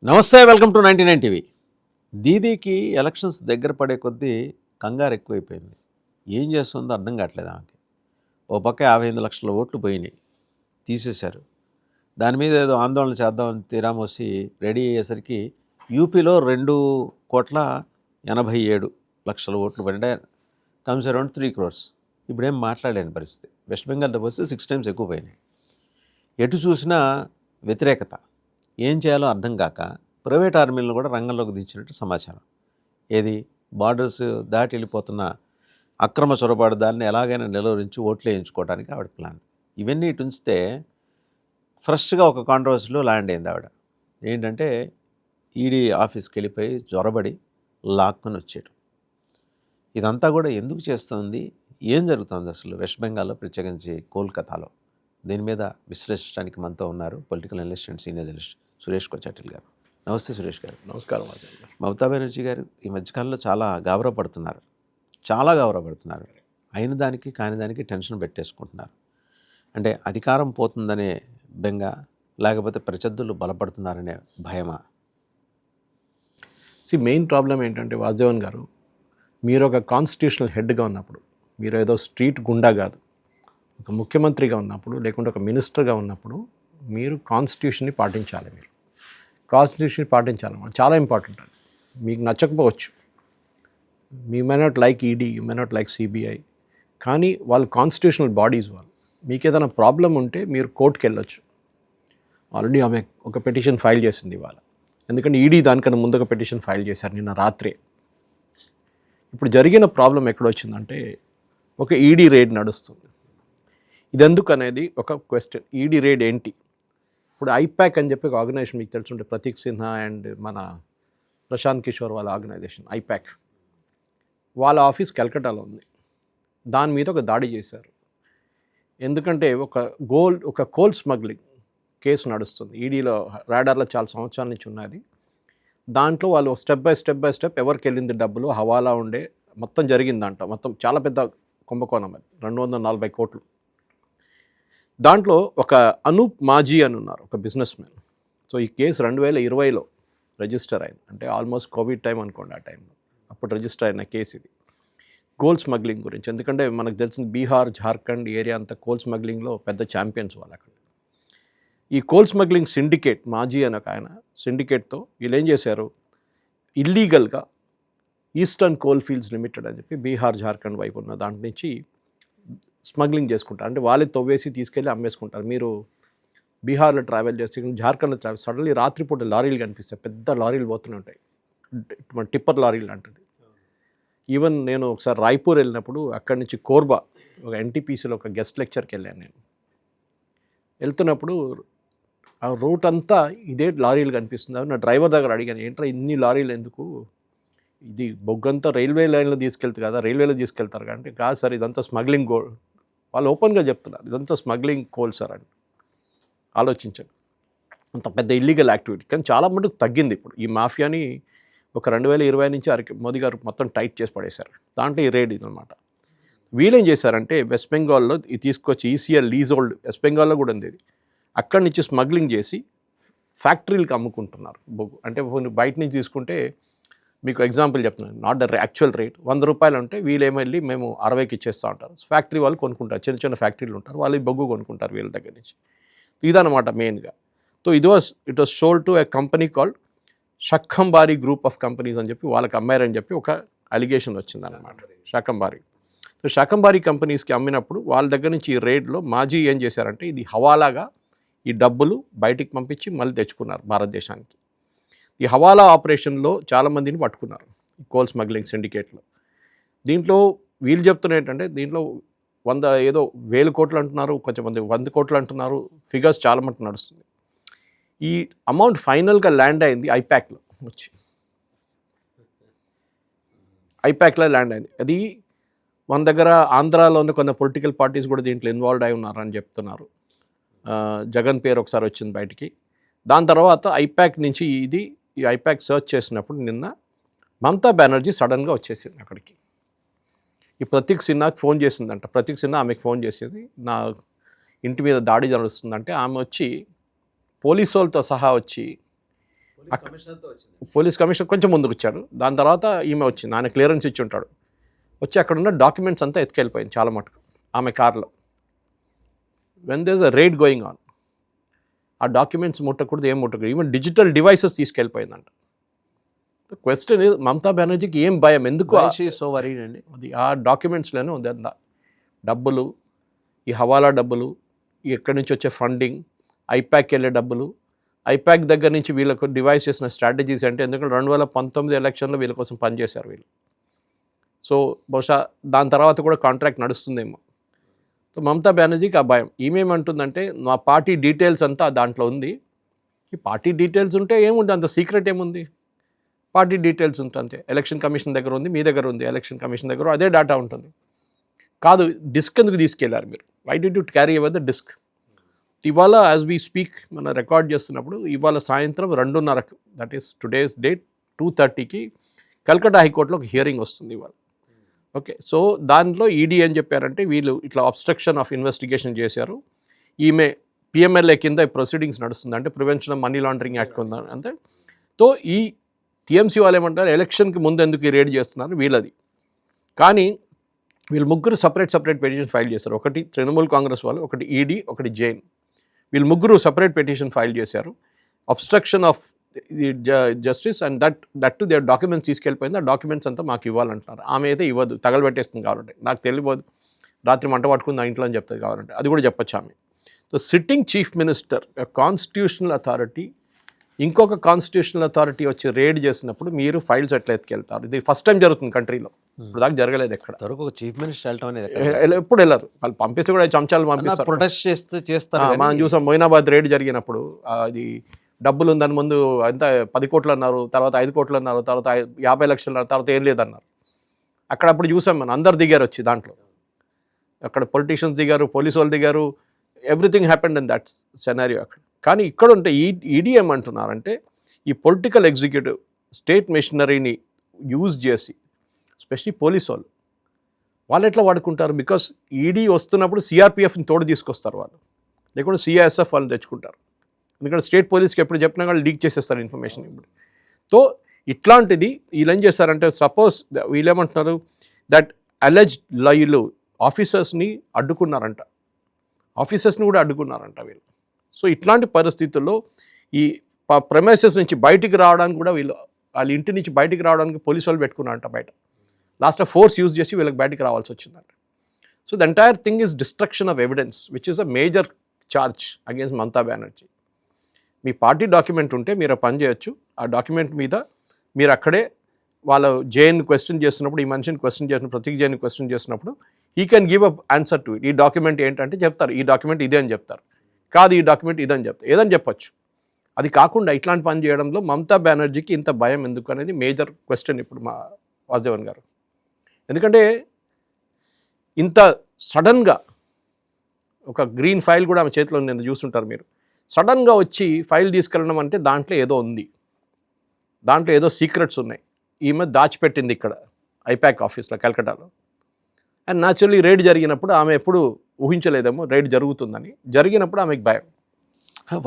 నమస్తే, welcome to 99 TV. దీదీకి elections దగ్గర పడే కొద్దీ కంగారు ఎక్కువైపోయింది. ఏం చేస్తుందో అర్థం కావట్లేదు ఆమెకి. ఓ పక్క 55 లక్షల ఓట్లు పోయినాయి, తీసేశారు. దాని మీద ఏదో ఆందోళన చేద్దామని తీరామోసి రెడీ అయ్యేసరికి యూపీలో 2,87,00,000 ఓట్లు పడితే కమ్స్ అరౌండ్ 3 crores. ఇప్పుడేం మాట్లాడలేని పరిస్థితి. వెస్ట్ బెంగాల్లో పోస్తే 6 times ఎక్కువ పోయినాయి. ఎటు చూసినా వ్యతిరేకత. ఏం చేయాలో అర్థం కాక ప్రైవేట్ ఆర్మీలను కూడా రంగంలోకి దించినట్టు సమాచారం. ఏది బార్డర్స్ దాటి వెళ్ళిపోతున్న అక్రమ చొరబాటు దాన్ని ఎలాగైనా నిలువరించి ఓట్లు వేయించుకోవడానికి ఆవిడ ప్లాన్. ఇవన్నీ ఇటు ఉంచితే ఫ్రెష్గా ఒక కాంట్రవర్సీలో ల్యాండ్ అయింది ఆవిడ. ఏంటంటే ఈడీ ఆఫీస్కి వెళ్ళిపోయి జ్వరబడి లాక్కుని వచ్చేయడం. ఇదంతా కూడా ఎందుకు చేస్తుంది, ఏం జరుగుతుంది అసలు వెస్ట్ బెంగాల్లో, ప్రత్యేకించి కోల్కతాలో? దీని మీద విశ్లేషించడానికి మనతో ఉన్నారు political analyst and senior journalist Suresh Kochattil garu. నమస్తే సురేష్ గారు. నమస్కారం. మమతా బెనర్జీ గారు ఈ మధ్యకాలంలో చాలా గాబరపడుతున్నారు. అయిన దానికి కాని దానికి టెన్షన్ పెట్టేసుకుంటున్నారు. అంటే అధికారం పోతుందనే బెంగ, లేకపోతే ప్రత్యర్థులు బలపడుతున్నారనే భయమా? మెయిన్ ప్రాబ్లం ఏంటంటే వాసుదేవన్ గారు, మీరు ఒక కాన్స్టిట్యూషనల్ హెడ్గా ఉన్నప్పుడు, మీరు ఏదో స్ట్రీట్ గుండా కాదు, ఒక ముఖ్యమంత్రిగా ఉన్నప్పుడు లేకుంటే ఒక మినిస్టర్గా ఉన్నప్పుడు మీరు కాన్స్టిట్యూషన్ని పాటించాలి. మీరు కాన్స్టిట్యూషన్ పాటించాలి, చాలా ఇంపార్టెంట్. అది మీకు నచ్చకపోవచ్చు, మీ may not like ED, you may not like CBI, కానీ వాళ్ళు కాన్స్టిట్యూషనల్ బాడీస్. వాళ్ళు మీకు ఏదైనా ప్రాబ్లం ఉంటే మీరు కోర్టుకి వెళ్ళొచ్చు. ఆల్రెడీ ఆమె ఒక పిటిషన్ ఫైల్ చేసింది ఇవాళ. ఎందుకంటే ఈడీ దానికన్నా ముందు ఒక పిటిషన్ ఫైల్ చేశారు నిన్న రాత్రే. ఇప్పుడు జరిగిన ప్రాబ్లం ఎక్కడొచ్చిందంటే, ఒక ఈడీ రేడ్ నడుస్తుంది. ఇదెందుకు అనేది ఒక క్వశ్చన్. ఈడీ రేడ్ ఏంటి? ఇప్పుడు ఐపాక్ అని చెప్పి ఒక ఆర్గనైజేషన్ మీకు తెలుసుంటే, ప్రతీక్ సిన్హా అండ్ మన ప్రశాంత్ కిషోర్ వాళ్ళ ఆర్గనైజేషన్ ఐపాక్, వాళ్ళ ఆఫీస్ కలకట్టాలో ఉంది. దాని మీద ఒక దాడి చేశారు. ఎందుకంటే ఒక కోల్ స్మగ్లింగ్ కేసు నడుస్తుంది ఈడీలో, రాడార్లో చాలా సంవత్సరాల నుంచి ఉన్నది. దాంట్లో వాళ్ళు స్టెప్ బై స్టెప్ ఎవరికి వెళ్ళింది డబ్బులు, హవాలా ఉండే మొత్తం జరిగిందంట. మొత్తం చాలా పెద్ద కుంభకోణం అది, 240 కోట్లు. దాంట్లో ఒక అనూప్ మాజీ అని ఉన్నారు, ఒక బిజినెస్ మ్యాన్. సో ఈ కేసు 2020లో రిజిస్టర్ అయింది. అంటే ఆల్మోస్ట్ కోవిడ్ టైం అనుకోండి, ఆ టైంలో అప్పుడు రిజిస్టర్ అయిన కేసు ఇది, కోల్ స్మగ్లింగ్ గురించి. ఎందుకంటే మనకు తెలిసింది బీహార్, జార్ఖండ్ ఏరియా అంతా కోల్ స్మగ్లింగ్లో పెద్ద ఛాంపియన్స్ వాళ్ళు అక్కడ. ఈ కోల్ స్మగ్లింగ్ సిండికేట్, మాజీ అని ఒక ఆయన సిండికేట్తో వీళ్ళు ఏం చేశారు, ఇల్లీగల్గా ఈస్టర్న్ కోల్ ఫీల్డ్స్ లిమిటెడ్ అని చెప్పి బీహార్, జార్ఖండ్ వైపు ఉన్న దాంట్ నుంచి స్మగ్లింగ్ చేసుకుంటారు. అంటే వాళ్ళే తవ్వేసి తీసుకెళ్ళి అమ్మేసుకుంటారు. మీరు బీహార్లో ట్రావెల్ చేస్తే, జార్ఖండ్లో ట్రావెల్, సడన్లీ రాత్రిపూట లారీలు కనిపిస్తాయి, పెద్ద లారీలు పోతూనే ఉంటాయి, మన టిప్పర్ లారీలు లాంటిది. ఈవెన్ నేను ఒకసారి రాయ్పూర్ వెళ్ళినప్పుడు అక్కడి నుంచి కోర్బా ఒక ఎన్టీపీసీలో ఒక గెస్ట్ లెక్చర్కి వెళ్ళాను. నేను వెళ్తున్నప్పుడు ఆ రూట్ అంతా ఇదే లారీలు కనిపిస్తుంది. నా డ్రైవర్ దగ్గర అడిగాను, ఏంట్రా ఇన్ని లారీలు ఎందుకు, ఇది బొగ్గంతా రైల్వే లైన్లో తీసుకెళ్తారు కదా, రైల్వేలో తీసుకెళ్తారు అంటే, కాదు సార్ ఇదంతా స్మగ్లింగ్ గోల్డ్. వాళ్ళు ఓపెన్గా చెప్తున్నారు, ఇదంతా స్మగ్లింగ్ కోల్ సార్ అని. ఆలోచించండి, అంత పెద్ద ఇల్లీగల్ యాక్టివిటీ. కానీ చాలా మటుకు తగ్గింది ఇప్పుడు ఈ మాఫియాని. ఒక 2020 నుంచి మోదీ గారు మొత్తం టైట్ చేసి పడేశారు. దాంట్లో ఈ రేడ్ ఇదనమాట. వీళ్ళేం చేశారంటే, వెస్ట్ బెంగాల్లో ఇది తీసుకొచ్చి ఈసీఎల్ లీజోల్డ్, వెస్ట్ బెంగాల్లో కూడా ఉంది ఇది, అక్కడి నుంచి స్మగ్లింగ్ చేసి ఫ్యాక్టరీలకు అమ్ముకుంటున్నారు బొగ్గు. అంటే బయట నుంచి తీసుకుంటే, మీకు ఎగ్జాంపుల్ చెప్తున్నాను, నాట్ ద యాక్చువల్ రేట్ 100 రూపాయలు ఉంటే వీళ్ళేమెళ్ళి మేము 60కి ఇచ్చేస్తూ ఉంటారు. ఫ్యాక్టరీ వాళ్ళు కొనుక్కుంటారు, చిన్న చిన్న ఫ్యాక్టరీలు ఉంటారు, వాళ్ళు బొగ్గు కొనుక్కుంటారు వీళ్ళ దగ్గర నుంచి. ఇదనమాట మెయిన్గా. So it was sold to a company called Shakambari group of companies అని చెప్పి వాళ్ళకి అమ్మారని చెప్పి ఒక అలిగేషన్ వచ్చిందన్నమాట, షకంబారీ. సో షకంబారీ కంపెనీస్కి అమ్మినప్పుడు వాళ్ళ దగ్గర నుంచి ఈ రేడ్లో మాజీ ఏం చేశారంటే, ఇది హవాలాగా ఈ డబ్బులు బయటికి పంపించి మళ్ళీ తెచ్చుకున్నారు భారతదేశానికి. ఈ హవాలా ఆపరేషన్లో చాలామందిని పట్టుకున్నారు, ఈ కోల్ స్మగ్లింగ్ సిండికేట్లో. దీంట్లో వీళ్ళు చెప్తున్న ఏంటంటే, దీంట్లో 1,000 కోట్లు అంటున్నారు, కొంచెంమంది 100 కోట్లు అంటున్నారు, ఫిగర్స్ చాలా మటుకు నడుస్తుంది. ఈ అమౌంట్ ఫైనల్గా ల్యాండ్ అయింది ఐపాక్లో, వచ్చి ఐపాక్లో ల్యాండ్ అయింది. అది మన దగ్గర ఆంధ్రాలోని కొన్ని పొలిటికల్ పార్టీస్ కూడా దీంట్లో ఇన్వాల్వ్ అయి ఉన్నారని చెప్తున్నారు. జగన్ పేరు ఒకసారి వచ్చింది బయటికి. దాని తర్వాత ఐపాక్ నుంచి ఈ ఐపాక్ సర్చ్ చేసినప్పుడు నిన్న మమతా బెనర్జీ సడన్గా వచ్చేసింది అక్కడికి. ఈ ప్రతీక్ సిన్హాకి ఫోన్ చేసిందంట. ప్రతీక్ సిన్హా ఆమెకు ఫోన్ చేసేది, నా ఇంటి మీద దాడి జరుగుతుందంటే ఆమె వచ్చి పోలీసు వాళ్ళతో సహా వచ్చి పోలీస్ కమిషనర్ కొంచెం ముందుకు వచ్చాడు. దాని తర్వాత ఈమె వచ్చింది, ఆయన క్లియరెన్స్ ఇచ్చి ఉంటాడు. వచ్చి అక్కడ ఉన్న డాక్యుమెంట్స్ అంతా ఎత్తుకెళ్ళిపోయింది చాలా మటుకు ఆమె కార్లో. When there is a raid going on, ఆ డాక్యుమెంట్స్ ముట్టకూడదు, ఏం ముట్టకూడదు, ఈవెన్ డిజిటల్ డివైసెస్ తీసుకెళ్ళిపోయిందంట. క్వశ్చన్ ఇస్, మమతా బెనర్జీకి ఏం భయం, ఎందుకు సో వరీడ్ అండి? అది ఆ డాక్యుమెంట్స్లోనే ఉంది అంతా. డబ్బులు, ఈ హవాలా డబ్బులు, ఎక్కడి నుంచి వచ్చే ఫండింగ్, ఐపాక్ వెళ్ళే డబ్బులు, ఐపాక్ దగ్గర నుంచి వీళ్ళకు డివైస్ చేసిన స్ట్రాటజీస్ అంటే, ఎందుకంటే 2019 ఎలక్షన్లో వీళ్ళ కోసం పనిచేశారు వీళ్ళు. సో బహుశా దాని తర్వాత కూడా కాంట్రాక్ట్ నడుస్తుందేమో. సో మమతా బెనర్జీకి ఆ భయం. ఈమెమంటుందంటే, నా పార్టీ డీటెయిల్స్ అంతా దాంట్లో ఉంది. ఈ పార్టీ డీటెయిల్స్ ఉంటే ఏముంది, అంత సీక్రెట్ ఏముంది, పార్టీ డీటెయిల్స్ ఉంటుంది అంతే. ఎలక్షన్ కమిషన్ దగ్గర ఉంది, మీ దగ్గర ఉంది, ఎలక్షన్ కమిషన్ దగ్గర అదే డేటా ఉంటుంది. కాదు, డిస్క్ ఎందుకు తీసుకెళ్లారు మీరు, why did you carry our the disk? ఇవాళ యాజ్ వీ స్పీక్ మనం రికార్డ్ చేస్తున్నప్పుడు, ఇవాళ సాయంత్రం 2:30, దట్ ఈస్ టుడేస్ డేట్ 2:30కి కల్కట్టా హైకోర్టులో ఒక హియరింగ్ వస్తుంది ఇవాళ. ఓకే, సో దాంట్లో ఈడీ ఏం చెప్పారంటే, వీళ్ళు ఇట్లా అబ్స్ట్రక్షన్ ఆఫ్ ఇన్వెస్టిగేషన్ చేశారు, ఈమె పిఎంఎల్ఏ కింద ప్రొసీడింగ్స్ నడుస్తుంది, అంటే prevention of money laundering act కింద అంతే. తో ఈ టీఎంసీ వాళ్ళు ఏమంటారు, ఎలక్షన్కి ముందు ఎందుకు ఈ రేడ్ చేస్తున్నారు వీళ్ళది. కానీ వీళ్ళు ముగ్గురు సపరేట్ పిటిషన్ ఫైల్ చేశారు. ఒకటి తృణమూల్ కాంగ్రెస్ వాళ్ళు, ఒకటి ఈడీ, ఒకటి జైన్. వీళ్ళు ముగ్గురు సపరేట్ పిటిషన్ ఫైల్ చేశారు. Obstruction of justice and that to their documents తీసుకెళ్ళిపోయింది. ఆ డాక్యుమెంట్స్ అంతా మాకు ఇవ్వాలంటున్నారు. ఆమె అయితే ఇవ్వదు, తగలబెట్టేస్తుంది కావాలంటే, నాకు తెలియదు, రాత్రి మంట పట్టుకుంది ఆ ఇంట్లో అని చెప్తుంది కావాలంటే, అది కూడా చెప్పొచ్చు ఆమె. So sitting chief minister, constitutional authority, ఇంకొక కాన్స్టిట్యూషనల్ అథారిటీ వచ్చి రేడ్ చేసినప్పుడు మీరు ఫైల్స్ ఎట్లా ఎత్తుకెళ్తారు? ఇది ఫస్ట్ టైం జరుగుతుంది కంట్రీలో, ఇప్పుడు దాకా జరగలేదు ఎక్కడ. ఒక చీఫ్ మినిస్టర్ వెళ్ళటం అనేది ఎప్పుడు వెళ్ళరు, వాళ్ళు పంపిస్తే కూడా చంచాలు పంపిస్తారు, ప్రొటెస్ట్ చేస్తారు. మనం చూసాం మొయినాబాద్ రేడ్ జరిగినప్పుడు, అది డబ్బులు ఉందని ముందు అంతా 10 కోట్లు అన్నారు, తర్వాత 5 కోట్లు అన్నారు, తర్వాత 50 లక్షలు అన్నారు, తర్వాత ఏం లేదన్నారు. అక్కడ అప్పుడు చూసాం మనం, అందరు దిగారు వచ్చి దాంట్లో, అక్కడ పొలిటీషియన్స్ దిగారు, పోలీసు వాళ్ళు దిగారు, everything happened in that scenario అక్కడ. కానీ ఇక్కడ ఉంటే ఈడీ ఏమంటున్నారంటే, ఈ పొలిటికల్ ఎగ్జిక్యూటివ్ స్టేట్ మెషినరీని యూజ్ చేసి, ఎస్పెషలీ పోలీసు వాళ్ళు ఎట్లా వాడుకుంటారు, బికాస్ ఈడీ వస్తున్నప్పుడు సిఆర్పిఎఫ్ని తోడు తీసుకొస్తారు వాళ్ళు, లేకుంటే సిఐఎస్ఎఫ్ వాళ్ళు తెచ్చుకుంటారు. ఎందుకంటే స్టేట్ పోలీస్కి ఎప్పుడు చెప్పినా వాళ్ళు లీక్ చేసేస్తారు ఇన్ఫర్మేషన్ ఇప్పుడు. సో ఇట్లాంటిది వీళ్ళు ఏం చేస్తారంటే, సపోజ్ వీళ్ళు ఏమంటున్నారు, దట్ అలెజ్డ్ వీళ్ళు ఆఫీసర్స్ని అడ్డుకున్నారంట, ఆఫీసర్స్ని కూడా అడ్డుకున్నారంట వీళ్ళు. సో ఇట్లాంటి పరిస్థితుల్లో ఈ ప్రెమైసెస్ నుంచి బయటికి రావడానికి కూడా వాళ్ళ ఇంటి నుంచి బయటికి రావడానికి పోలీసు వాళ్ళు పెట్టుకున్నారంట బయట. లాస్ట్ ఫోర్స్ యూజ్ చేసి వీళ్ళకి బయటికి రావాల్సి వచ్చిందంట. So the entire thing is destruction of evidence, which is a major charge against Mamata Banerjee. Me party document ఉంటే మీరు పని చేయొచ్చు, ఆ డాక్యుమెంట్ మీద మీరు అక్కడే వాళ్ళ జైన్ క్వశ్చన్ చేస్తున్నప్పుడు, ఈ మనిషిని క్వశ్చన్ చేసినప్పుడు, ప్రతీక్ జైన్ క్వశ్చన్ చేసినప్పుడు, he can give a answer to it. ఈ డాక్యుమెంట్ ఏంటంటే చెప్తారు, ఈ డాక్యుమెంట్ ఇదే అని చెప్తారు, కాదు ఈ డాక్యుమెంట్ ఇదని చెప్తారు, ఏదని చెప్పొచ్చు. అది కాకుండా ఇట్లాంటి పని చేయడంలో మమతా బెనర్జీకి ఇంత భయం ఎందుకు అనేది మేజర్ క్వశ్చన్ ఇప్పుడు మా వాసుదేవన్ గారు. ఎందుకంటే ఇంత సడన్గా ఒక గ్రీన్ ఫైల్ కూడా ఆమె చేతిలో ఉంది, చూస్తుంటారు మీరు, సడన్గా వచ్చి ఫైల్ తీసుకెళ్ళడం అంటే దాంట్లో ఏదో ఉంది, దాంట్లో ఏదో సీక్రెట్స్ ఉన్నాయి, ఈమె దాచిపెట్టింది ఇక్కడ ఐపాక్ ఆఫీస్లో కలకట్టాలో. అండ్ న్యాచురల్లీ రైడ్ జరిగినప్పుడు ఆమె ఎప్పుడు ఊహించలేదేమో రైడ్ జరుగుతుందని, జరిగినప్పుడు ఆమెకు భయం.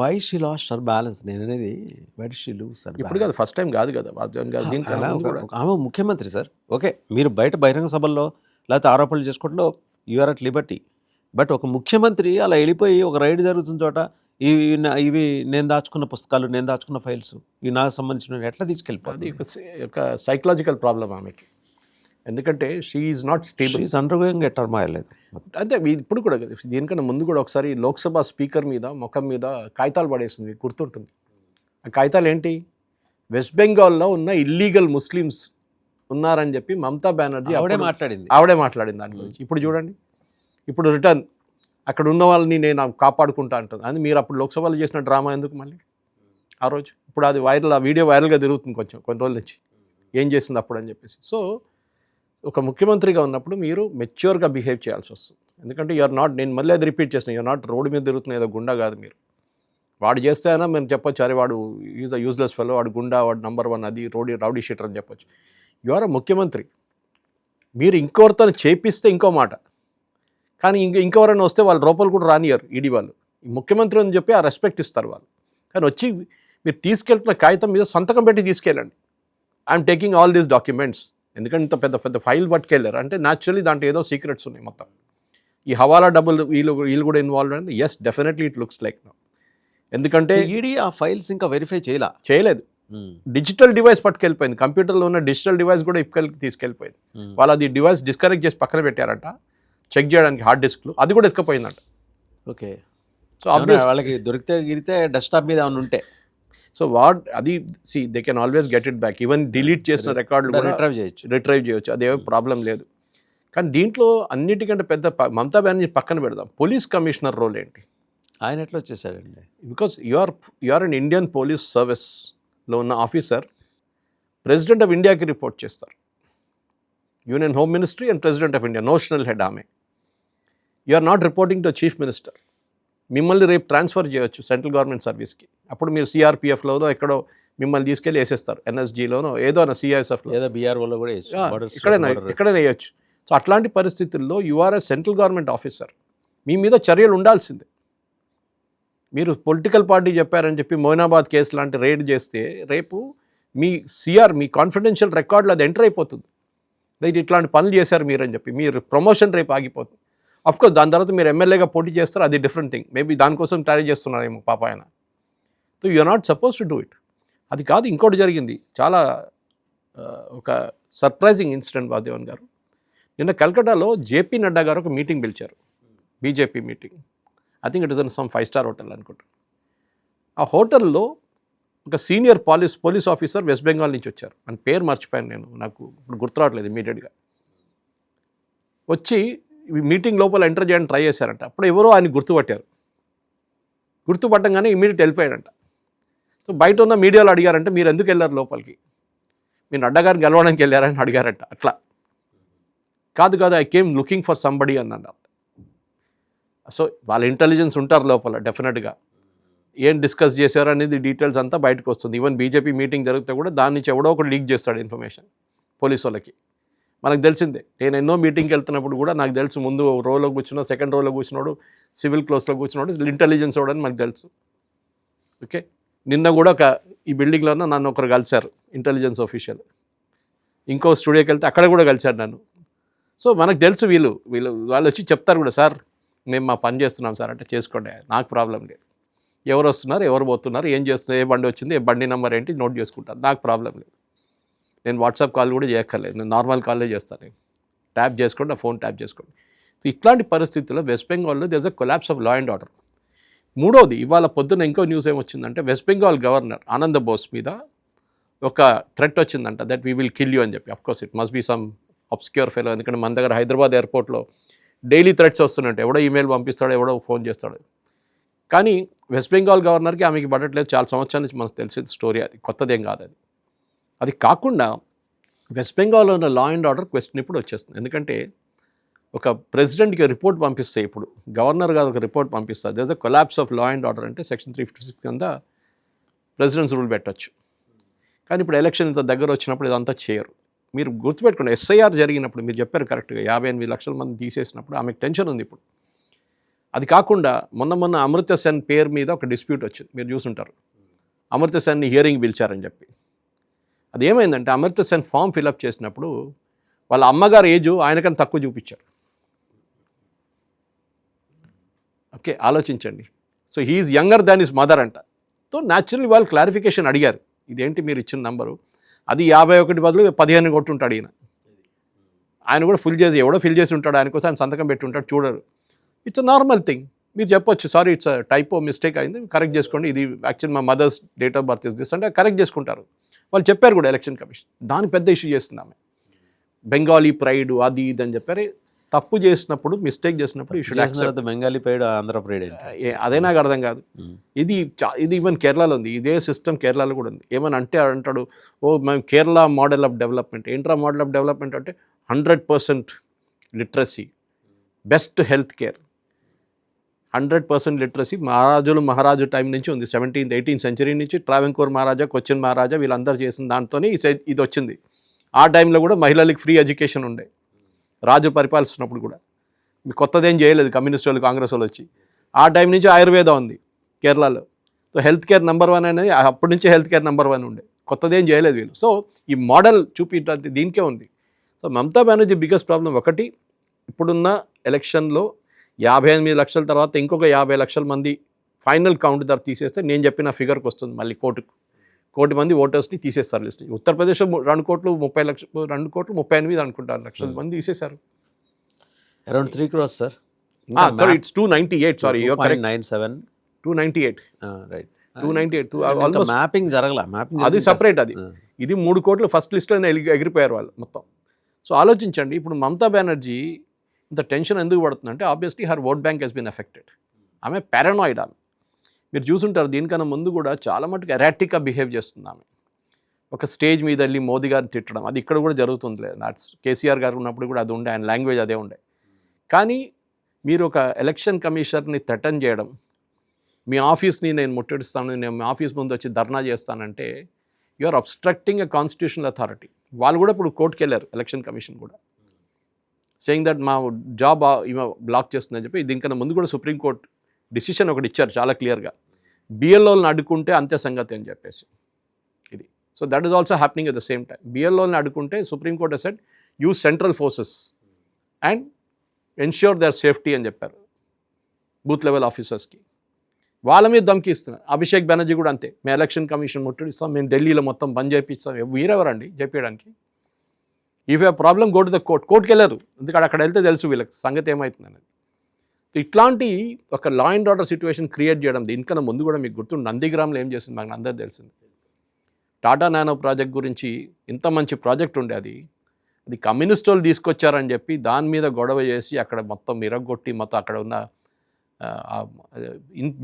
Why she lost her balance, నేను అనేది why did she lose her? ఇప్పుడు కాదు, ఫస్ట్ టైం కాదు కదా వాసుదేవన్ గారు, ఆమె ముఖ్యమంత్రి సార్. ఓకే, మీరు బయట బహిరంగ సభల్లో లేకపోతే ఆరోపణలు చేసుకోవట్లో you are at liberty, but ఒక ముఖ్యమంత్రి అలా వెళ్ళిపోయి ఒక రైడ్ జరుగుతున్న చోట ఇవి నేను దాచుకున్న పుస్తకాలు, నేను దాచుకున్న ఫైల్స్, ఇవి నాకు సంబంధించిన ఎట్లా తీసుకెళ్ళిపోతుంది? ఒక సైకలాజికల్ ప్రాబ్లం ఆమెకి. ఎందుకంటే she is not stable, she is undergoing a turmoil. అంతే ఇప్పుడు కూడా కదా, దీనికన్నా ముందు కూడా ఒకసారి లోక్సభ స్పీకర్ మీద ముఖం మీద కాగితాలు పడేసింది, గుర్తుంటుంది. ఆ కాగితాలు ఏంటి, వెస్ట్ బెంగాల్లో ఉన్న ఇల్లీగల్ ముస్లిమ్స్ ఉన్నారని చెప్పి మమతా బెనర్జీ ఆవిడే మాట్లాడింది దాని గురించి. ఇప్పుడు చూడండి, ఇప్పుడు రిటర్న్ అక్కడ ఉన్న వాళ్ళని నేను కాపాడుకుంటా అంటుంది. అది మీరు అప్పుడు లోక్సభలో చేసిన డ్రామా ఎందుకు మళ్ళీ ఆ రోజు? ఇప్పుడు అది వైరల్, ఆ వీడియో వైరల్గా తిరుగుతుంది కొన్ని రోజుల నుంచి, ఏం చేసింది అప్పుడు అని చెప్పేసి. సో ఒక ముఖ్యమంత్రిగా ఉన్నప్పుడు మీరు మెచ్యూర్గా బిహేవ్ చేయాల్సి వస్తుంది. ఎందుకంటే యూఆర్ నాట్, నేను మళ్ళీ అది రిపీట్ చేసిన, యూఆర్ నాట్ రోడ్డు మీద తిరుగుతున్న ఏదో గుండా కాదు మీరు. వాడు చేస్తే అయినా మేము చెప్పొచ్చు, అరే వాడు యూజ్లెస్ ఫెలో, వాడు గుండా, వాడు నంబర్ 1 అది రౌడీ షీటర్ అని చెప్పొచ్చు. యూఆర్ అ ముఖ్యమంత్రి. మీరు ఇంకొకరితో చేపిస్తే ఇంకో మాట, కానీ ఇంకెవరైనా వస్తే వాళ్ళు రూపాయలు కూడా రానియరు ఈడీ వాళ్ళు. ఈ ముఖ్యమంత్రి అని చెప్పి ఆ రెస్పెక్ట్ ఇస్తారు వాళ్ళు. కానీ వచ్చి మీరు తీసుకెళ్తున్న కాగితం మీద సంతకం పెట్టి తీసుకెళ్ళండి, I'm taking all these documents. ఎందుకంటే ఇంత పెద్ద పెద్ద ఫైల్ పట్టుకెళ్ళారు అంటే న్యాచురలీ దాంట్లో ఏదో సీక్రెట్స్ ఉన్నాయి మొత్తం. ఈ హవాలా డబ్బులు వీళ్ళు కూడా ఇన్వాల్వ్ అండి. Yes, definitely it looks like now. ఎందుకంటే ఈడీ ఆ ఫైల్స్ ఇంకా వెరిఫై చేయలేదు. డిజిటల్ డివైస్ పట్టుకెళ్ళిపోయింది, కంప్యూటర్లో ఉన్న డిజిటల్ డివైస్ కూడా తీసుకెళ్ళిపోయింది. వాళ్ళు అది డివైస్ డిస్కనెక్ట్ చేసి పక్కన పెట్టారంట చెక్ చేయడానికి హార్డ్ డిస్క్లు, అది కూడా ఎత్తుకపోయిందంట. ఓకే. సో వాళ్ళకి గిరితే డెస్క్టాప్ మీద ఏమైనా ఉంటే సో అది they can always get it back. Even delete చేసిన రికార్డులు కూడా రిట్రైవ్ చేయొచ్చు, అదేమో ప్రాబ్లం లేదు. కానీ దీంట్లో అన్నిటికంటే పెద్ద మమతా బెనర్జీ పక్కన పెడదాం, పోలీస్ కమిషనర్ రోల్ ఏంటి? ఆయన ఎట్లా వచ్చేసాడండి? Because you are an Indian police సర్వీస్లో ఉన్న ఆఫీసర్ ప్రెసిడెంట్ ఆఫ్ ఇండియాకి రిపోర్ట్ చేస్తారు. Union home ministry and president of India, notional head ఆమె. You are not reporting to chief minister. మిమ్మల్ని రేపు ట్రాన్స్ఫర్ చేయొచ్చు సెంట్రల్ గవర్నమెంట్ సర్వీస్కి. అప్పుడు మీరు సిఆర్పిఎఫ్లోనో ఎక్కడో మిమ్మల్ని తీసుకెళ్ళి వేసేస్తారు, ఎన్ఎస్జీలోనో ఏదో సిఐఎస్ఎఫ్లో, ఏదో బీఆర్ఓలో కూడా ఎక్కడైనా వేయచ్చు. సో అట్లాంటి పరిస్థితుల్లో you are a central government officer, మీ మీద చర్యలు ఉండాల్సిందే. మీరు పొలిటికల్ పార్టీ చెప్పారని చెప్పి మోయినాబాద్ కేసు లాంటి రైడ్ చేస్తే రేపు మీ కాన్ఫిడెన్షియల్ రికార్డులో అది ఎంటర్ అయిపోతుంది. దట్ ఇట్లాంటి పనులు చేశారు మీరు అని చెప్పి మీరు ప్రమోషన్ రేపు ఆగిపోతుంది. అఫ్కోర్స్ దాని తర్వాత మీరు ఎమ్మెల్యేగా పోటీ చేస్తారు, అది డిఫరెంట్ థింగ్. మేబీ దానికోసం ట్రై చేస్తున్నారేమో పాప ఆయన. So you are not suppose to do it. అది కాదు, ఇంకోటి జరిగింది చాలా ఒక సర్ప్రైజింగ్ ఇన్సిడెంట్ వాదేవన్ గారు. నిన్న కల్కటాలో జేపీ నడ్డా గారు ఒక మీటింగ్ పిలిచారు, BJP meeting. I think it is in some 5-స్టార్ హోటల్ అనుకుంటాను. ఆ హోటల్లో ఒక senior police officer West Bengal నుంచి వచ్చారు, అని పేరు మర్చిపోయాను నేను, నాకు ఇప్పుడు గుర్తురావట్లేదు ఇమీడియట్గా. వచ్చి మీటింగ్ లోపల ఎంటర్ చేయడానికి ట్రై చేశారంట. అప్పుడు ఎవరో ఆయన గుర్తుపట్టంగానే ఇమీడియట్ వెళ్ళిపోయాడంట. సో బయట ఉన్న మీడియాలో అడిగారంటే మీరు ఎందుకు వెళ్ళారు లోపలికి, మీరు నడ్డా గారిని గెలవడానికి వెళ్ళారని అడిగారంట. అట్లా కాదు I came looking for somebody అన్నాడు. సో వాళ్ళ ఇంటెలిజెన్స్ ఉంటారు లోపల డెఫినెట్గా, ఏం డిస్కస్ చేశారు అనేది డీటెయిల్స్ అంతా బయటకు వస్తుంది. ఈవెన్ బీజేపీ మీటింగ్ జరిగితే కూడా దాని నుంచి ఎవడో ఒకటి లీక్ చేస్తాడు ఇన్ఫర్మేషన్ పోలీసు వాళ్ళకి. మనకు తెలిసిందే, నేను ఎన్నో మీటింగ్కి వెళ్తున్నప్పుడు కూడా నాకు తెలుసు, ముందు రోలో కూర్చున్నా, సెకండ్ రోలో కూర్చున్నాడు, సివిల్ క్లోజ్లో కూర్చున్నాడు, ఇంటెలిజెన్స్ వాడని మనకు తెలుసు. ఓకే, నిన్న కూడా ఈ బిల్డింగ్లోనే నన్ను ఒకరు కలిశారు ఇంటెలిజెన్స్ ఆఫీషియల్, ఇంకో స్టూడియోకి వెళ్తే అక్కడ కూడా కలిశారు నన్ను. సో మనకు తెలుసు వాళ్ళు వచ్చి చెప్తారు కూడా, సార్ మేము మా పని చేస్తున్నాం సార్ అంటే చేసుకోండి, నాకు ప్రాబ్లం లేదు. ఎవరు వస్తున్నారు, ఎవరు పోతున్నారు, ఏం చేస్తున్నారు, ఏ బండి వచ్చింది, ఏ బండి నెంబర్ ఏంటి నోట్ చేసుకుంటాను, నాకు ప్రాబ్లం లేదు. నేను వాట్సాప్ కాల్ కూడా చేయక్కర్లేదు, నేను నార్మల్ కాల్లే చేస్తాను. నేను ట్యాప్ చేసుకోండి, నా ఫోన్ ట్యాప్ చేసుకోండి. సో ఇట్లాంటి పరిస్థితుల్లో వెస్ట్ బెంగాల్లో there is a collapse of law and order. మూడోది, ఇవాళ పొద్దున్న ఇంకో న్యూస్ ఏమొచ్చిందంటే వెస్ట్ బెంగాల్ గవర్నర్ ఆనంద బోస్ మీద ఒక థ్రెట్ వచ్చిందంట, that we will kill you అని చెప్పి. Of course it must be some obscure fellow, ఎందుకంటే మన దగ్గర హైదరాబాద్ ఎయిర్పోర్ట్లో డైలీ థ్రెట్స్ వస్తున్నట్టు, ఎవడో ఈమెయిల్ పంపిస్తాడు, ఎవడో ఫోన్ చేస్తాడు. కానీ వెస్ట్ బెంగాల్ గవర్నర్కి ఆమెకి పడట్లేదు, చాలా సంవత్సరాల నుంచి మనకు తెలిసిన స్టోరీ, అది కొత్తదేం కాదు. అది కాకుండా వెస్ట్ బెంగాల్లో ఉన్న లా అండ్ ఆర్డర్ క్వశ్చన్ ఇప్పుడు వచ్చేస్తుంది. ఎందుకంటే ఒక ప్రెసిడెంట్కి రిపోర్ట్ పంపిస్తే, ఇప్పుడు గవర్నర్ గారు ఒక రిపోర్ట్ పంపిస్తారు, there is a collapse of law and order అంటే సెక్షన్ 356 కింద ప్రెసిడెంట్స్ రూల్ పెట్టచ్చు. కానీ ఇప్పుడు ఎలక్షన్ ఇంత దగ్గర వచ్చినప్పుడు ఇదంతా చేయరు. మీరు గుర్తుపెట్టుకోండి, ఎస్ఐఆర్ జరిగినప్పుడు మీరు చెప్పారు కరెక్ట్గా, 58 లక్షల మంది తీసేసినప్పుడు ఆమెకు టెన్షన్ ఉంది ఇప్పుడు. అది కాకుండా మొన్న అమృత సెన్ పేరు మీద ఒక డిస్ప్యూట్ వచ్చింది, మీరు చూసుంటారు. అమృత సెన్ని హియరింగ్ పిలిచారని చెప్పి. అది ఏమైందంటే అమృత సెన్ ఫామ్ ఫిలప్ చేసినప్పుడు వాళ్ళ అమ్మగారు ఏజు ఆయనకన్నా తక్కువ చూపించారు. ఓకే, ఆలోచించండి. So he is younger than his mother అంట. సో న్యాచురల్లీ వాళ్ళు క్లారిఫికేషన్ అడిగారు, ఇదేంటి మీరు ఇచ్చిన నంబరు, అది 51 బదులు 15 కొట్టుంటాడు ఈయన. ఆయన కూడా ఎవడో ఫిల్ చేసి ఉంటాడు, ఆయన కోసం ఆయన సంతకం పెట్టి ఉంటాడు, చూడరు. It's a normal thing. మీరు చెప్పొచ్చు, సారీ ఇట్స్ టైపో మిస్టేక్ అయింది, కరెక్ట్ చేసుకోండి, ఇది యాక్చువల్ మా mother's date of birth is this అంటే కరెక్ట్ చేసుకుంటారు. వాళ్ళు చెప్పారు కూడా ఎలక్షన్ కమిషన్, దాని పెద్ద ఇష్యూ చేస్తుంది ఆమె. బెంగాలీ ప్రైడ్ అది ఇది అని చెప్పారు. తప్పు చేసినప్పుడు, మిస్టేక్ చేసినప్పుడు బెంగాలీ ప్రైడ్, ఆంధ్ర ప్రైడ్ అదే నాకు అర్థం కాదు. ఇది ఈవెన్ కేరళలో ఉంది, ఇదే సిస్టమ్ కేరళలో కూడా ఉంది. ఏమని అంటాడు, మేము కేరళ మోడల్ ఆఫ్ డెవలప్మెంట్. ఏంట్రా మోడల్ ఆఫ్ డెవలప్మెంట్ అంటే 100% literacy, best health care, 100% literacy. మహారాజు టైం నుంచి ఉంది, 17th 18th సెంచరీ నుంచి ట్రావెంకోర్ మహారాజా, కొచ్చిన్ మహారాజా వీళ్ళందరూ చేసిన దాంతోనే ఇది వచ్చింది. ఆ టైంలో కూడా మహిళలకు ఫ్రీ ఎడ్యుకేషన్ ఉండే, రాజు పరిపాలిస్తున్నప్పుడు కూడా. కొత్తదేం చేయలేదు కమ్యూనిస్ట్ వాళ్ళు, కాంగ్రెస్ వాళ్ళు వచ్చి. ఆ టైం నుంచి ఆయుర్వేదం ఉంది కేరళలో. సో హెల్త్ కేర్ నెంబర్ 1 అనేది అప్పటి నుంచే హెల్త్ కేర్ నెంబర్ 1 ఉండే, కొత్తదేం చేయలేదు వీళ్ళు. సో ఈ మోడల్ చూపించడానికి దీనికే ఉంది. So Mamata Banerjee biggest problem ఒకటి, ఇప్పుడున్న ఎలక్షన్లో 58 లక్షల తర్వాత ఇంకొక 50 లక్షల మంది ఫైనల్ కౌంట్ ధర తీసేస్తే నేను చెప్పిన ఫిగర్కి వస్తుంది. మళ్ళీ కోటి మంది ఓటర్స్ని తీసేస్తారు లిస్ట్. ఉత్తరప్రదేశ్లో 2,38 అనుకుంటారు లక్షల మంది తీసేశారు. Around 3 crores sir. Sorry it's 298, sorry 2.97. 298 right. 298 almost. Mapping జరగల, మ్యాపింగ్ అది సపరేట్. ఇది 3 కోట్లు ఫస్ట్ లిస్ట్లో ఎగిరిపోయారు వాళ్ళు మొత్తం. సో ఆలోచించండి, ఇప్పుడు మమతా బెనర్జీ ఇంత టెన్షన్ ఎందుకు పడుతుందంటే obviously her vote bank has been affected. ఆమె పారానాయిడ్. ఆమె మీరు చూసుంటారు, దీనికన్నా ముందు కూడా చాలా మటుకు ఎరాటిక్గా బిహేవ్ చేస్తుంది ఆమె. ఒక స్టేజ్ మీద వెళ్ళి మోదీ గారిని తిట్టడం, అది ఇక్కడ కూడా జరుగుతుంది. లేదు దాట్స్ కేసీఆర్ గారు ఉన్నప్పుడు కూడా అది ఉండే, ఆయన లాంగ్వేజ్ అదే ఉండే. కానీ మీరు ఒక ఎలక్షన్ కమిషనర్ని థ్రెటన్ చేయడం, మీ ఆఫీస్ని నేను ముట్టడిస్తాను, నేను మీ ఆఫీస్ ముందు వచ్చి ధర్నా చేస్తానంటే you are obstructing a constitutional authority. వాళ్ళు కూడా ఇప్పుడు కోర్టుకు వెళ్ళారు, ఎలక్షన్ కమిషన్ కూడా, సేయింగ్ దట్ మా జాబ్ బ్లాక్ చేస్తుందని చెప్పి. దీనికన్నా ముందు కూడా సుప్రీంకోర్టు డిసిషన్ ఒకటి ఇచ్చారు చాలా క్లియర్గా, బిఎల్ఓలను అడ్డుకుంటే అంతే సంగతి అని చెప్పేసి. ఇది so that is also happening at the same time. బిఎల్ఓలను అడ్డుకుంటే supreme court said use central forces and ensure their safety అని చెప్పారు బూత్ లెవెల్ ఆఫీసర్స్కి. వాళ్ళ మీద ధమ్కి ఇస్తున్నారు. అభిషేక్ బెనర్జీ కూడా అంతే, మేము ఎలక్షన్ కమిషన్ ముట్టడిస్తాం, మేము ఢిల్లీలో మొత్తం బంద్ చేపిస్తాం. వీరెవరండి చెప్పేయడానికి? If a problem go to the కోర్టుకి వెళ్ళారు, ఎందుకంటే అక్కడ వెళ్తే తెలుసు వీళ్ళకి సంగతి ఏమవుతుంది అనేది. ఇట్లాంటి ఒక లా అండ్ ఆర్డర్ సిచ్యువేషన్ క్రియేట్ చేయడం. దీనికన్నా ముందు కూడా మీకు గుర్తుండి నందిగ్రామ్లో ఏం చేసింది మాకు అందరూ తెలిసింది. టాటా నానో ప్రాజెక్ట్ గురించి ఇంత మంచి ప్రాజెక్ట్ ఉండే, అది కమ్యూనిస్ట్ వాళ్ళు తీసుకొచ్చారని చెప్పి దాని మీద గొడవ చేసి అక్కడ మొత్తం ఇరగొట్టి మొత్తం అక్కడ ఉన్న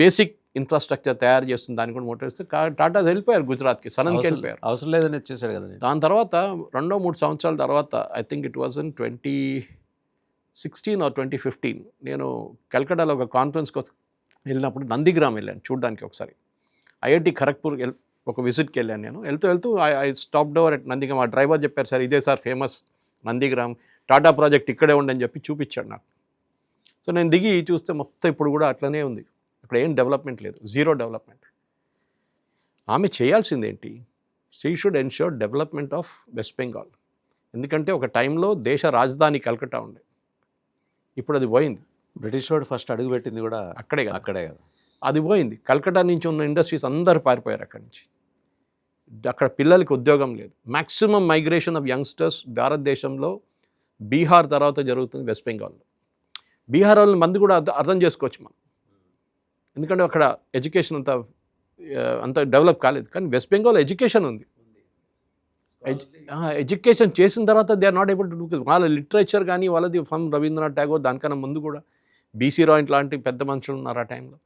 బేసిక్ ఇన్ఫ్రాస్ట్రక్చర్ తయారు చేస్తుంది, దాన్ని కూడా మోటరిస్తే టాటాస్ వెళ్ళిపోయారు గుజరాత్కి, సడన్కి వెళ్ళిపోయారు. అవసరం లేదని వచ్చేసాడు కదా. దాని తర్వాత 2-3 సంవత్సరాల తర్వాత I think it was in 2016 or 2015 నేను కల్కటాలో ఒక కాన్ఫరెన్స్ కోసం వెళ్ళినప్పుడు నందిగ్రామ్ వెళ్ళాను చూడడానికి ఒకసారి. ఐఐటి ఖరగ్పూర్ ఒక విజిట్కి వెళ్ళాను నేను. వెళ్తూ I stop door at Nandigram. ఆ డ్రైవర్ చెప్పారు, సార్ ఇదే sir famous Nandigram, Tata project ఇక్కడే ఉండని చెప్పి చూపించాడు నాకు. సో నేను దిగి చూస్తే మొత్తం ఇప్పుడు కూడా అట్లనే ఉంది, అక్కడ ఏం డెవలప్మెంట్ లేదు, జీరో డెవలప్మెంట్. ఆమె చేయాల్సిందేంటి? She should ensure development of West Bengal. ఎందుకంటే ఒక టైంలో దేశ రాజధాని కల్కటా ఉండే, ఇప్పుడు అది పోయింది. బ్రిటిష్ వాడు ఫస్ట్ అడుగు పెట్టింది కూడా అక్కడే కదా. అది పోయింది. కల్కటా నుంచి ఉన్న ఇండస్ట్రీస్ అందరూ పారిపోయారు అక్కడి నుంచి. అక్కడ పిల్లలకి ఉద్యోగం లేదు. మ్యాక్సిమం మైగ్రేషన్ ఆఫ్ యంగ్స్టర్స్ భారతదేశంలో బీహార్ తర్వాత జరుగుతుంది వెస్ట్ బెంగాల్లో. బీహార్ వాళ్ళని మంది కూడా అర్థం చేసుకోవచ్చు మనం, ఎందుకంటే అక్కడ ఎడ్యుకేషన్ అంత డెవలప్ కాలేదు. కానీ వెస్ట్ బెంగాల్ ఎడ్యుకేషన్ ఉంది. ఎడ్యుకేషన్ చేసిన తర్వాత they are not able to do. వాళ్ళ లిటరేచర్ కానీ వాళ్ళది ఫ్రమ్ రవీంద్రనాథ్ ఠాగూర్, దానికన్నా ముందు కూడా బీసీ రాయ్ లాంటి పెద్ద మనుషులు ఉన్నారు ఆ టైంలో.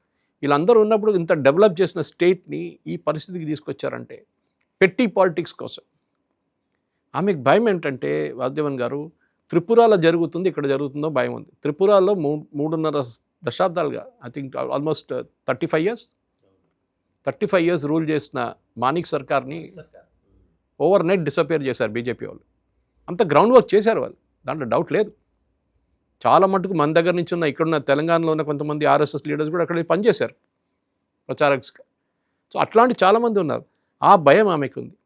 వీళ్ళందరూ ఉన్నప్పుడు ఇంత డెవలప్ చేసిన స్టేట్ని ఈ పరిస్థితికి తీసుకొచ్చారంటే పెట్టి పాలిటిక్స్ కోసం. ఆమెకు భయం ఏంటంటే వాసుదేవన్ గారు, త్రిపురలో జరుగుతుంది, ఇక్కడ జరుగుతుందో భయం ఉంది. త్రిపురలో 3.5 దశాబ్దాలుగా I think almost 35 years rule చేసిన మానిక్ సర్కార్ని ఓవర్ నైట్ డిసపియర్ చేశారు బీజేపీ వాళ్ళు. అంత గ్రౌండ్ వర్క్ చేశారు వాళ్ళు, దాంట్లో డౌట్ లేదు. చాలా మటుకు మన దగ్గర నుంచి ఉన్న ఇక్కడున్న తెలంగాణలో ఉన్న కొంతమంది ఆర్ఎస్ఎస్ లీడర్స్ కూడా అక్కడ పనిచేశారు ప్రచారక్స్గా. సో అట్లాంటి చాలామంది ఉన్నారు. ఆ భయం ఆమెకు ఉంది.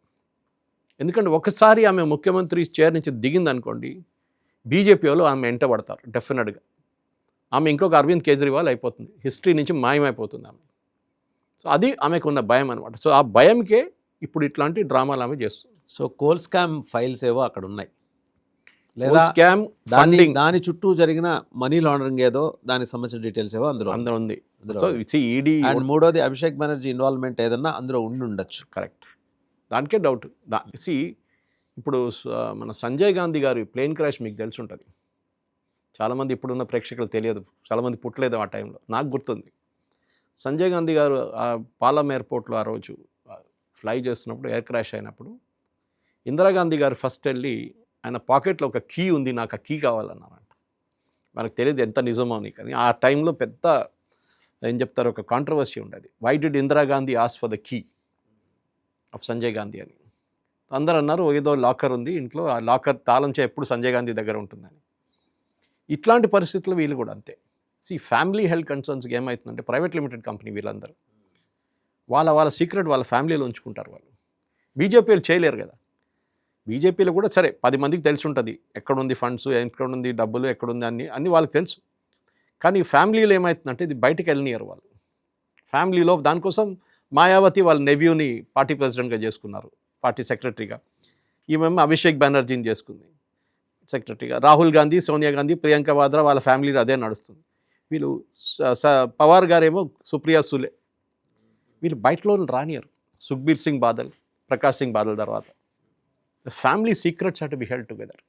ఎందుకంటే ఒకసారి ఆమె ముఖ్యమంత్రి చైర్ నుంచి దిగింది అనుకోండి, బీజేపీ వాళ్ళు ఆమె వెంట పడతారు డెఫినెట్గా. ఆమె ఇంకొక అరవింద్ కేజ్రీవాల్ అయిపోతుంది, హిస్టరీ నుంచి మాయమైపోతుంది ఆమె. సో అది ఆమెకు ఉన్న భయం అనమాట. సో ఆ భయంకే ఇప్పుడు ఇట్లాంటి డ్రామాలు ఆమె చేస్తుంది. సో కోల్ స్కామ్ ఫైల్స్ ఏవో అక్కడ ఉన్నాయి, లేదా స్కామ్ ఫండింగ్, దాని చుట్టూ జరిగిన మనీ లాండరింగ్ ఏదో దానికి సంబంధించిన డీటెయిల్స్ ఏవో అందులో ఉంది. సో ఈడీ అండ్ మూడోది అభిషేక్ బెనర్జీ ఇన్వాల్వ్మెంట్ ఏదన్నా అందులో ఉండి ఉండొచ్చు. కరెక్ట్, దానికే డౌట్. ఇప్పుడు మన సంజయ్ గాంధీ గారి ప్లేన్ క్రాష్ మీకు తెలిసి ఉంటుంది. చాలామంది ఇప్పుడున్న ప్రేక్షకులు తెలియదు, చాలామంది పుట్టలేదు ఆ టైంలో. నాకు గుర్తుంది, సంజయ్ గాంధీ గారు ఆ పాలం ఎయిర్పోర్ట్లో ఆ రోజు ఫ్లై చేస్తున్నప్పుడు ఎయిర్ క్రాష్ అయినప్పుడు ఇందిరాగాంధీ గారు ఫస్ట్ వెళ్ళి ఆయన పాకెట్లో ఒక కీ ఉంది, నాకు ఆ కీ కావాలన్నారంట. మనకు తెలియదు ఎంత నిజమో అని, కానీ ఆ టైంలో పెద్ద ఏం చెప్తారు, ఒక కాంట్రవర్సీ ఉండేది. Why did Indira Gandhi ask for the key of Sanjay Gandhi అని. అందరూ అన్నారు ఏదో లాకర్ ఉంది ఇంట్లో, ఆ లాకర్ తాళం ఎప్పుడు సంజయ్ గాంధీ దగ్గర ఉంటుందని. ఇట్లాంటి పరిస్థితుల్లో వీళ్ళు కూడా అంతే. ఫ్యామిలీ హెల్త్ కన్సర్న్స్కి ఏమవుతుందంటే ప్రైవేట్ లిమిటెడ్ కంపెనీ వీళ్ళందరూ వాళ్ళ సీక్రెట్ వాళ్ళ ఫ్యామిలీలో ఉంచుకుంటారు వాళ్ళు. బీజేపీలు చేయలేరు కదా. బీజేపీలో కూడా సరే 10 మందికి తెలిసి ఉంటుంది ఎక్కడుంది ఫండ్స్, ఎక్కడుంది డబ్బులు, ఎక్కడుంది అన్నీ వాళ్ళకి తెలుసు. కానీ ఫ్యామిలీలో ఏమవుతుందంటే ఇది బయటికి వెళ్ళనియరు వాళ్ళు. ఫ్యామిలీలో దానికోసం మాయావతి వాళ్ళ నెవ్యూని పార్టీ ప్రెసిడెంట్గా చేసుకున్నారు, పార్టీ సెక్రటరీగా. ఈమె అభిషేక్ బెనర్జీని చేసుకుంది సెక్రటరీగా. రాహుల్ గాంధీ, సోనియా గాంధీ, ప్రియాంక వాద్రా వాళ్ళ ఫ్యామిలీలో అదే నడుస్తుంది. వీళ్ళు పవార్ గారేమో సుప్రియా సులే, వీళ్ళు బయటలో రానియరు. సుఖ్బీర్ సింగ్ బాదల్, ప్రకాష్ సింగ్ బాదల్ తర్వాత family secrets have to be held together.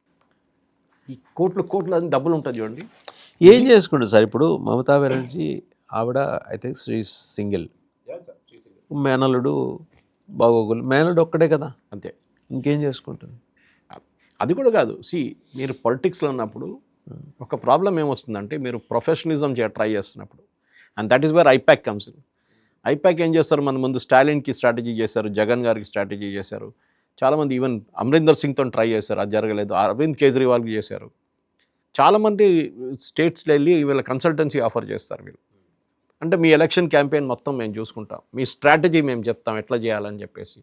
ఈ కోట్లు డబ్బులు ఉంటుంది చూడండి. ఏం చేసుకుంటారు సార్ ఇప్పుడు మమతా బెనర్జీ ఆవిడ అయితే సింగిల్, మేనల్లుడు బాగోగులు, మేనల్లుడు ఒక్కడే కదా, అంతే. ఇంకేం చేసుకుంటుంది? అది కూడా కాదు. మీరు పొలిటిక్స్లో ఉన్నప్పుడు ఒక ప్రాబ్లం ఏమొస్తుందంటే మీరు ప్రొఫెషనలిజం ట్రై చేస్తున్నప్పుడు, and that is where IPAC comes in. IPAC ఏం చేస్తారు, మన ముందు స్టాలిన్కి స్ట్రాటజీ చేశారు, జగన్ గారికి స్ట్రాటజీ చేశారు, చాలామంది ఈవెన్ అమరీందర్ సింగ్తో ట్రై చేశారు, అది జరగలేదు. అరవింద్ కేజ్రీవాల్కి చేశారు. చాలామంది స్టేట్స్లో వెళ్ళి వీళ్ళ కన్సల్టెన్సీ ఆఫర్ చేస్తారు వీళ్ళు. అంటే మీ ఎలక్షన్ క్యాంపెయిన్ మొత్తం మేము చూసుకుంటాం, మీ స్ట్రాటజీ మేము చెప్తాం ఎట్లా చేయాలని చెప్పేసి,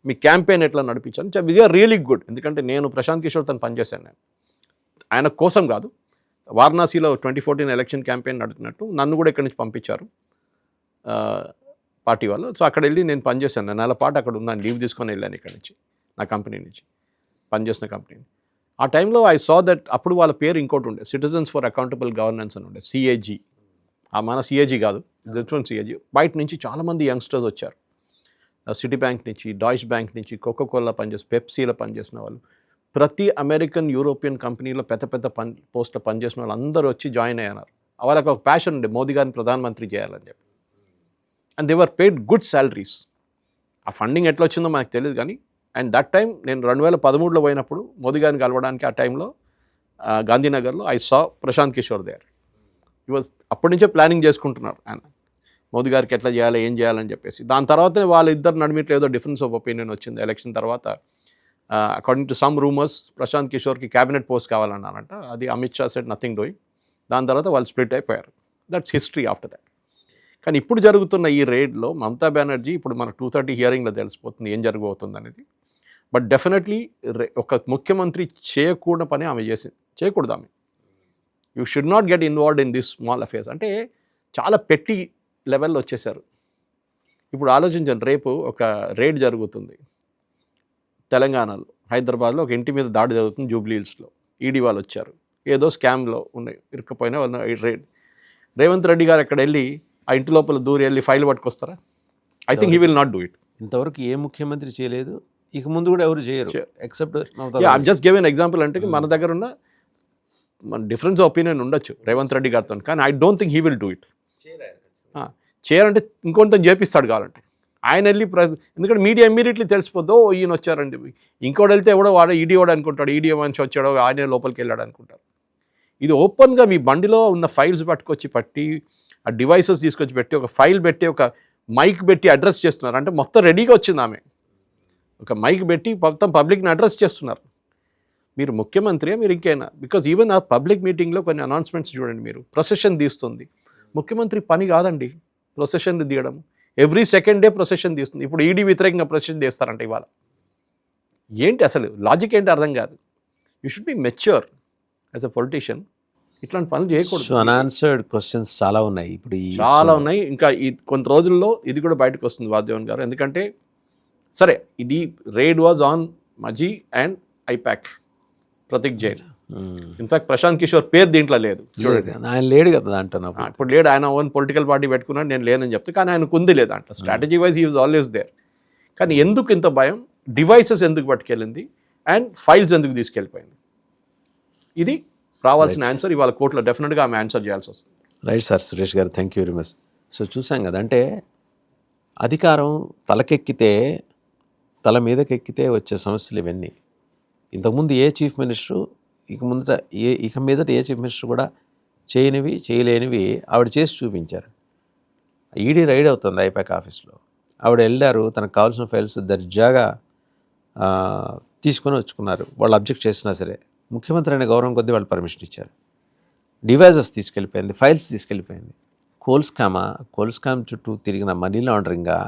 మీ క్యాంపెయిన్ ఎట్లా నడిపించాలి. ఇది ఆర్ రియలీ గుడ్. ఎందుకంటే నేను ప్రశాంత్ కిషోర్ తను పనిచేశాను. నేను ఆయన కోసం కాదు, వారణాసిలో 2014 ఎలక్షన్ క్యాంపెయిన్ నడిపినట్టు నన్ను కూడా ఇక్కడి నుంచి పంపించారు పార్టీ వాళ్ళు. సో అక్కడ వెళ్ళి నేను పనిచేశాను, నెల పాటు అక్కడ ఉన్నాను, లీవ్ తీసుకొని వెళ్ళాను ఇక్కడి నుంచి, నా కంపెనీ నుంచి, పనిచేసిన కంపెనీ. ఆ టైంలో ఐ సా దట్ అప్పుడు వాళ్ళ పేరు ఇంకోటి ఉండే, సిటిజన్స్ ఫర్ అకౌంటబుల్ గవర్నెన్స్ అని ఉండే, సిఏజీ. మన సిఏజీ కాదు, డిఫరెంట్ సిఏజీ. బయట నుంచి చాలామంది యంగ్స్టర్స్ వచ్చారు, సిటీ బ్యాంక్ నుంచి, డాయిష్ బ్యాంక్ నుంచి, కోకోకోలా పనిచేసి, పెప్సీలో పనిచేసిన వాళ్ళు, ప్రతి అమెరికన్ యూరోపియన్ కంపెనీలో పెద్ద పోస్ట్లో పనిచేసిన వాళ్ళు అందరూ వచ్చి జాయిన్ అయ్యారు. వాళ్ళకి ఒక ప్యాషన్ ఉండే, మోదీ గారిని ప్రధానమంత్రి చేయాలని చెప్పి. And they were paid good salaries. ఆ ఫండింగ్ ఎట్లా వచ్చిందో మనకు తెలియదు కానీ, అండ్ దట్ టైం నేను 2013లో పోయినప్పుడు మోదీ గారిని కలవడానికి ఆ టైంలో గాంధీనగర్లో I saw Prashant Kishor there. అప్పటి నుంచే ప్లానింగ్ చేసుకుంటున్నారు ఆయన, మోదీ గారికి ఎట్లా చేయాలి, ఏం చేయాలని చెప్పేసి. దాని తర్వాతనే వాళ్ళిద్దరు నడిమిట్లో ఏదో డిఫరెన్స్ ఆఫ్ ఒపీనియన్ వచ్చింది ఎలక్షన్ తర్వాత. According to some rumours Prashant కిషోర్కి క్యాబినెట్ పోస్ట్ కావాలన్నారంట. అది Amit Shah said nothing doing. దాని తర్వాత వాళ్ళు స్ప్లిట్ అయిపోయారు. That's history after that. కానీ ఇప్పుడు జరుగుతున్న ఈ రేడ్లో మమతా బెనర్జీ, ఇప్పుడు మన 230 హియరింగ్లో తెలిసిపోతుంది ఏం జరగబోతుంది అనేది. బట్ డెఫినెట్లీ ఒక ముఖ్యమంత్రి చేయకూడని పని ఆమె చేసింది, చేయకూడదు ఆమె. You should not get involved in this small affairs. అంటే చాలా పెట్టి లెవెల్లో వచ్చేసారు. ఇప్పుడు ఆలోచించండి, రేపు ఒక రేడ్ జరుగుతుంది తెలంగాణలో, హైదరాబాద్లో ఒక ఇంటి మీద దాడి జరుగుతుంది జూబ్లీ హిల్స్లో. ఈడీ వాళ్ళు వచ్చారు, ఏదో స్కామ్లో ఉన్నాయి ఇరుక్కుపోయినా వాళ్ళు రేడ్. రేవంత్ రెడ్డి గారు అక్కడ వెళ్ళి ఆ ఇంటి లోపల దూరి వెళ్ళి ఫైల్ పట్టుకొస్తారా? I think he will not do it. ఇంతవరకు ఏ ముఖ్యమంత్రి చేయలేదు, ఇక ముందు కూడా ఎవరు చేయరు except I'm just give an example. అంటే మన దగ్గర ఉన్న మన డిఫరెన్స్ ఆఫ్ ఒపీనియన్ ఉండొచ్చు రేవంత్ రెడ్డి గారితో, కానీ I don't think he will do it. చేయాలంటే ఇంకొంత చేపిస్తాడు కావాలంటే ఆయన వెళ్ళి. ఎందుకంటే మీడియా ఇమ్మీడియట్లీ తెలిసిపోద్దో ఈయన వచ్చారండి, ఇంకోటి వెళ్తే ఎవడో వాడు ఈడీ వాడు అనుకుంటాడు, ఈడీ మనిషి వచ్చాడో ఆయన లోపలికి వెళ్ళాడు అనుకుంటారు. ఇది ఓపెన్గా మీ బండిలో ఉన్న ఫైల్స్ పట్టి ఆ డివైసెస్ తీసుకొచ్చి పెట్టి, ఒక ఫైల్ పెట్టి, ఒక మైక్ పెట్టి అడ్రస్ చేస్తున్నారు. అంటే మొత్తం రెడీగా వచ్చింది ఆమె, ఒక మైక్ పెట్టి మొత్తం పబ్లిక్ని అడ్రస్ చేస్తున్నారు. మీరు ముఖ్యమంత్రి మీరు ఇంకైనా, బికాజ్ ఈవెన్ ఆ పబ్లిక్ మీటింగ్లో కొన్ని అనౌన్స్మెంట్స్ చూడండి, మీరు ప్రొసెషన్ తీస్తుంది. ముఖ్యమంత్రి పని కాదండి ప్రొసెషన్ తీయడం. ఎవ్రీ సెకండ్ డే ప్రొసెషన్ తీస్తుంది. ఇప్పుడు ఈడీ వ్యతిరేకంగా ప్రొసెషన్ తీస్తారంట ఇవాళ. ఏంటి అసలు లాజిక్ ఏంటి అర్థం కాదు. You should be mature as a politician. ఇట్లాంటి పనులు చేయకూడదు. అన్ఆన్సర్డ్ క్వశ్చన్స్ చాలా ఉన్నాయి ఇప్పుడు, చాలా ఉన్నాయి. ఇంకా ఈ కొన్ని రోజుల్లో ఇది కూడా బయటకు వస్తుంది వాసుదేవన్ గారు. ఎందుకంటే సరే, ఇది రేడ్ వాజ్ ఆన్ మజీ and IPAC, Prateek Jain. In fact Prashant Kishor పేరు దీంట్లో లేదు, ఆయన లేడు కదా దాంట్లో. ఇప్పుడు లేడు, ఆయన ఓన్ పొలిటికల్ పార్టీ పెట్టుకున్నాడు, నేను లేనని చెప్తే. కానీ ఆయనకు ఉంది లేదా అంట, strategy wise he was always there. కానీ ఎందుకు ఇంత భయం, డివైసెస్ ఎందుకు పట్టుకెళ్ళింది, అండ్ ఫైల్స్ ఎందుకు తీసుకెళ్ళిపోయింది, ఇది రావాల్సిన ఆన్సర్. ఇవాళ కోర్టులో డెఫినెట్గా ఆమె ఆన్సర్ చేయాల్సి వస్తుంది. రైట్ సార్, సురేష్ గారు, thank you very much. So చూసాం కదా, అంటే అధికారం తలకెక్కితే, తల మీదకెక్కితే వచ్చే సమస్యలు ఇవన్నీ. ఇంతకుముందు ఏ చీఫ్ మినిస్టరు, ఇక మీదట ఏ చీఫ్ మినిస్టర్ కూడా చేయలేనివి ఆవిడ చేసి చూపించారు. ఈడీ రైడ్ అవుతుంది ఐపాక్ ఆఫీస్లో, ఆవిడ వెళ్ళారు, తనకు కావాల్సిన ఫైల్స్ దర్జాగా తీసుకొని వచ్చుకున్నారు. వాళ్ళు అబ్జెక్ట్ చేసినా సరే ముఖ్యమంత్రి అనే గౌరవం కొద్దీ వాళ్ళు పర్మిషన్ ఇచ్చారు. డివైజెస్ తీసుకెళ్ళిపోయింది, ఫైల్స్ తీసుకెళ్ళిపోయింది. కోల్ స్కామ్ చుట్టూ తిరిగిన మనీ లాండరింగా,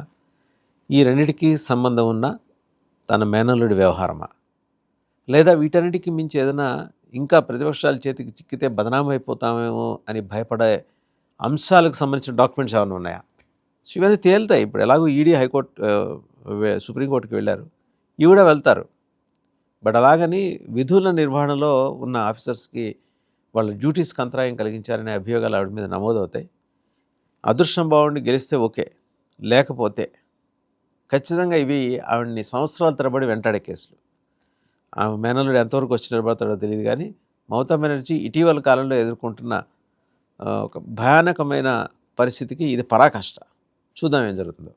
ఈ రెండిటికి సంబంధం ఉన్న తన మేనల్లుడి వ్యవహారమా, లేదా వీటన్నిటికీ మించి ఏదైనా ఇంకా ప్రతిపక్షాల చేతికి చిక్కితే బదనాం అయిపోతామేమో అని భయపడే అంశాలకు సంబంధించిన డాక్యుమెంట్స్ ఏమైనా ఉన్నాయా? సో ఇవన్నీ తేలుతాయి. ఇప్పుడు ఎలాగో ఈడీ హైకోర్టు సుప్రీంకోర్టుకి వెళ్ళారు, ఇవి కూడా వెళ్తారు. బట్ అలాగని విధుల నిర్వహణలో ఉన్న ఆఫీసర్స్కి వాళ్ళ డ్యూటీస్కి అంతరాయం కలిగించారనే అభియోగాలు ఆవిడ మీద నమోదవుతాయి. అదృష్టం బాగుండి గెలిస్తే ఓకే, లేకపోతే ఖచ్చితంగా ఇవి ఆవిడ్ని సంవత్సరాల తరబడి వెంటాడే కేసులు. ఆమె మేనల్లుడు ఎంతవరకు వచ్చి నిలబడతాడో తెలియదు, కానీ మమతా బెనర్జీ ఇటీవల కాలంలో ఎదుర్కొంటున్న ఒక భయానకమైన పరిస్థితికి ఇది పరాకాష్ట. చూద్దాం ఏం జరుగుతుందో.